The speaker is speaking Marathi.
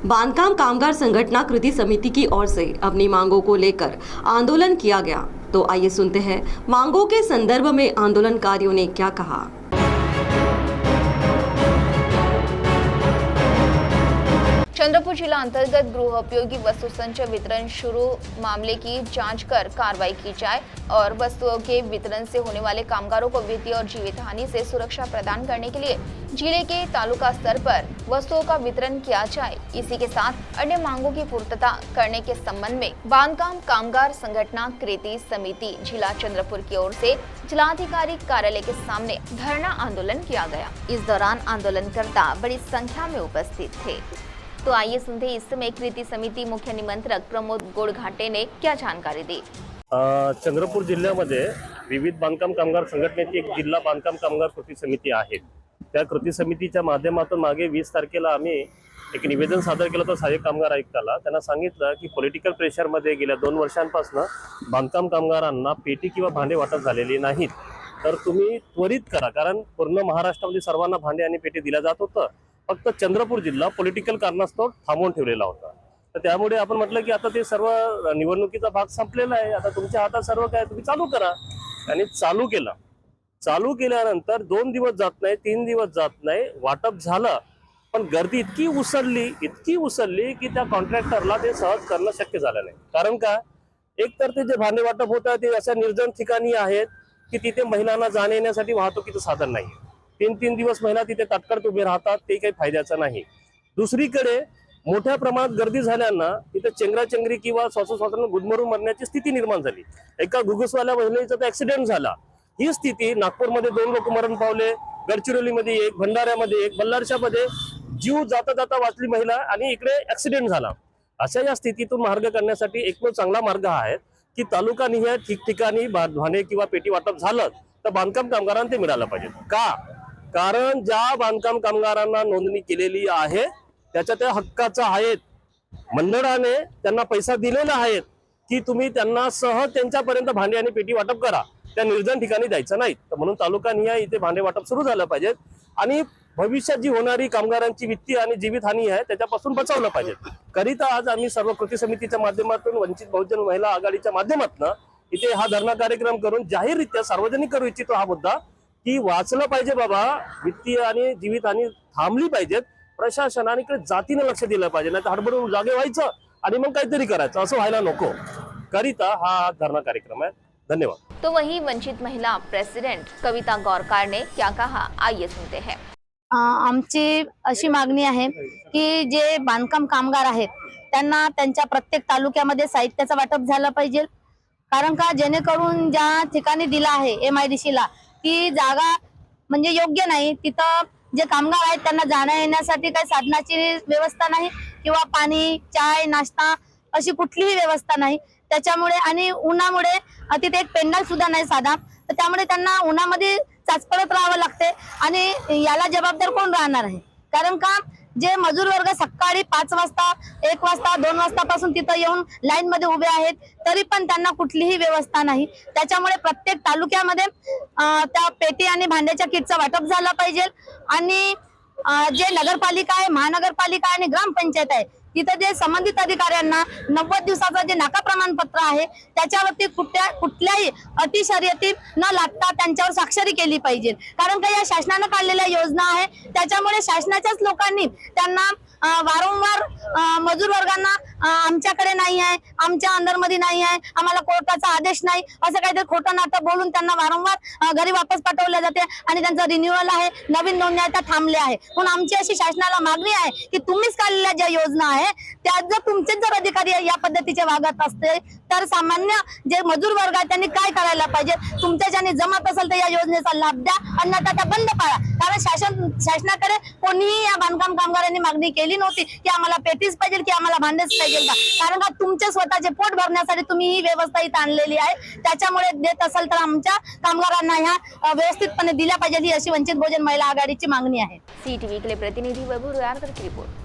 बांधकाम कामगार संगठना कृति समिति की ओर से अपनी मांगों को लेकर आंदोलन किया गया। तो आइए सुनते हैं मांगों के संदर्भ में आंदोलनकारियों ने क्या कहा। चंद्रपुर जिला अंतर्गत गृह उपयोगी वस्तु संचय वितरण शुरू मामले की जांच कर कार्रवाई की जाए और वस्तुओं के वितरण से होने वाले कामगारों को वित्तीय और जीवित हानि से सुरक्षा प्रदान करने के लिए जिले के तालुका स्तर पर वस्तुओं का वितरण किया जाए। इसी के साथ अन्य मांगों की पूर्तता करने के संबंध में बांधकाम कामगार संगठना कृति समिति जिला चंद्रपुर की ओर से जिलाधिकारी कार्यालय के सामने धरना आंदोलन किया गया। इस दौरान आंदोलनकर्ता बड़ी संख्या में उपस्थित थे। तो आइए सुनते हैं इस समय कृति समिति मुख्य निमंत्रक प्रमोद गोडघाटे ने क्या जानकारी दी। चंद्रपूर जिल्ह्यामध्ये विविध बांधकाम कामगार संघटनेची एक जिल्हा बांधकाम कामगार कृती समिती आहे। त्या कृती समितीच्या माध्यमातून मागे 20 तारखेला आम्ही एक निवेदन सादर केलं होतं सहाय्यक कामगार आयुक्ताला। त्यांना सांगितलं की पॉलिटिकल प्रेशरमध्ये गेल्या 2 वर्षांपासून बांधकाम कामगारांना पेटी किंवा भांडे वाटप झालेली नाहीत, तर तुम्ही त्वरित करा, कारण पूर्ण महाराष्ट्रामध्ये सर्वांना भांडे आणि पेटी दिल्या जात होतं। फक्त चंद्रपूर जिल्हा पॉलिटिकल कारणास्तव थांबवून ठेवलेला होता। तर त्यामुळे आपण म्हटलं की आता ते सर्व निवडणुकीचा भाग संपलेला आहे, आता तुमच्या हातात सर्व काय तुम्ही चालू करा। आणि चालू केलं। चालू केल्यानंतर 2 दिवस जात नाही, 3 दिवस जात नाही, वाटप झालं, पण गर्दी इतकी उसळली की त्या कॉन्ट्रॅक्टरला ते सहज करणं शक्य झालं नाही। कारण का, एक तर ते जे भांडे वाटप होतं ते अशा निर्जन ठिकाणी आहेत की तिथे महिलांना जाण्या येण्यासाठी वाहतुकीचं साधन नाही। 3 दिवस महिला तिथे तात्काळ उभे राहतात, ते काही फायद्याचं नाही। दुसरीकडे मोठ्या प्रमाणात गर्दी झाल्यानं तिथे चेंगराचेंगरी किंवा श्वासोश्वासाने गुदमरून मरण्याची स्थिती निर्माण झाली। एका गुगसवाल्या महिलेचा तर ऍक्सिडेंट झाला। ही स्थिती नागपूरमध्ये 2 लोक मरण पावले, गडचिरोलीमध्ये 1, भंडाऱ्यामध्ये 1, बल्लारशामध्ये जीव जाता जाता वाचली महिला आणि इकडे ऍक्सिडेंट झाला। अशा या स्थितीतून मार्ग करण्यासाठी एकमेव चांगला मार्ग आहे की तालुका निहाय ठिकठिकाणी भांडे किंवा पेटी वाटप झालं तर बांधकाम कामगारांना ते मिळालं पाहिजे। का? कारण ज्या बांधकाम कामगारांना नोंदणी केलेली आहे त्याच्या त्या हक्काचा आहेत। मंडळाने त्यांना पैसा दिलेला आहे की तुम्ही त्यांना सहज त्यांच्यापर्यंत भांडे आणि पेटी वाटप करा, त्या निर्जन ठिकाणी द्यायचं नाही। तर म्हणून तालुका निहाय इथे भांडे वाटप सुरू झालं पाहिजे आणि भविष्यात जी होणारी कामगारांची वित्तीय आणि जीवित हानी आहे त्याच्यापासून बचावलं पाहिजे। करिता आज आम्ही सर्व कृती समितीच्या माध्यमातून वंचित बहुजन महिला आघाडीच्या माध्यमातून इथे हा धरणा कार्यक्रम करून जाहीररित्या सार्वजनिक करू इच्छितो हा मुद्दा की वाचलं पाहिजे बाबा, वित्तीय आणि जीवित हानी थांबली पाहिजेत। प्रशासनाने इकडे जातीने लक्ष दिलं पाहिजे, नाही तर हडबडून जागे व्हायचं आणि मग काहीतरी करायचं, असं व्हायला नको। करिता हा धरणा कार्यक्रम आहे। धन्यवाद। तो वहीं वंचित महिला प्रेसिडेंट कविता गौरकार ने क्या कहा, आइए सुनते हैं। आमची अशी मागणी आहे की जे बांधकाम कामगार आहेत त्यांना त्यांच्या प्रत्येक तालुक्यामध्ये साहित्याचं वाटप झालं पाहिजे। कारण का, जेणेकरून ज्या ठिकाणी दिला आहे MIDC ला ती जागा म्हणजे योग्य नाही, तिथं जे कामगार आहेत त्यांना जाण्या येण्यासाठी काही साधनाची व्यवस्था नाही किंवा पाणी, चाय, नाश्ता अशी कुठलीही व्यवस्था नाही। त्याच्यामुळे आणि उन्हामुळे तिथे एक पेंडल सुद्धा नाही साधा, तर त्यामुळे त्यांना उन्हामध्ये चाचपडत राहावं लागते आणि याला जबाबदार कोण राहणार आहे? कारण का, जे मजूर वर्ग सकाळी 5 वाजता, 1 वाजता, 2 वाजतापासून तिथं येऊन लाईन मध्ये उभे आहेत, तरी पण त्यांना कुठलीही व्यवस्था नाही। त्याच्यामुळे प्रत्येक तालुक्यामध्ये त्या पेटी आणि भांड्याच्या किटचं वाटप झालं पाहिजे आणि जे नगरपालिका आहे, महानगरपालिका आणि ग्रामपंचायत आहे तिथे जे संबंधित अधिकाऱ्यांना 90 दिवसाचं जे नाका प्रमाणपत्र आहे त्याच्यावरती कुठल्याही अटी शर्यती न लागता त्यांच्यावर स्वाक्षरी केली पाहिजे। कारण का, या शासनानं काढलेल्या योजना आहे त्याच्यामुळे शासनाच्याच लोकांनी त्यांना वारंवार मजूर वर्गांना आमच्याकडे नाही आहे, आमच्या अंडरमध्ये नाही आहे, आम्हाला कोर्टाचा आदेश नाही, असं काहीतरी खोटं नाटक बोलून त्यांना वारंवार घरी वापस पाठवले जाते आणि त्यांचं रिन्युअल आहे, नवीन नोंदणी त्या थांबले आहे। म्हणून आमची अशी शासनाला मागणी आहे की तुम्हीच काढलेल्या ज्या योजना आहे त्यात जर तुमचेच जर अधिकारी या पद्धतीचे वागत असते तर सामान्य जे मजूर वर्ग आहे त्यांनी काय करायला पाहिजे? तुमच्या ज्याने जमत असेल तर या योजनेचा लाभ द्या, अन्यथा त्या बंद पाडा। कारण शासनाकडे कोणीही या बांधकाम कामगारांनी मागणी केली नव्हती की आम्हाला पेटीच पाहिजे की आम्हाला भांडेच पाहिजे का, कारण का तुमचे स्वतःचे पोट भरण्यासाठी तुम्ही ही व्यवस्था इथं आणलेली आहे। त्याच्यामुळे देत असेल तर आमच्या कामगारांना ह्या व्यवस्थितपणे दिल्या पाहिजे, ही अशी वंचित बहुजन महिला आघाडीची मागणी आहे। CTV के लिए प्रतिनिधि वैभव रुयारकर की रिपोर्ट।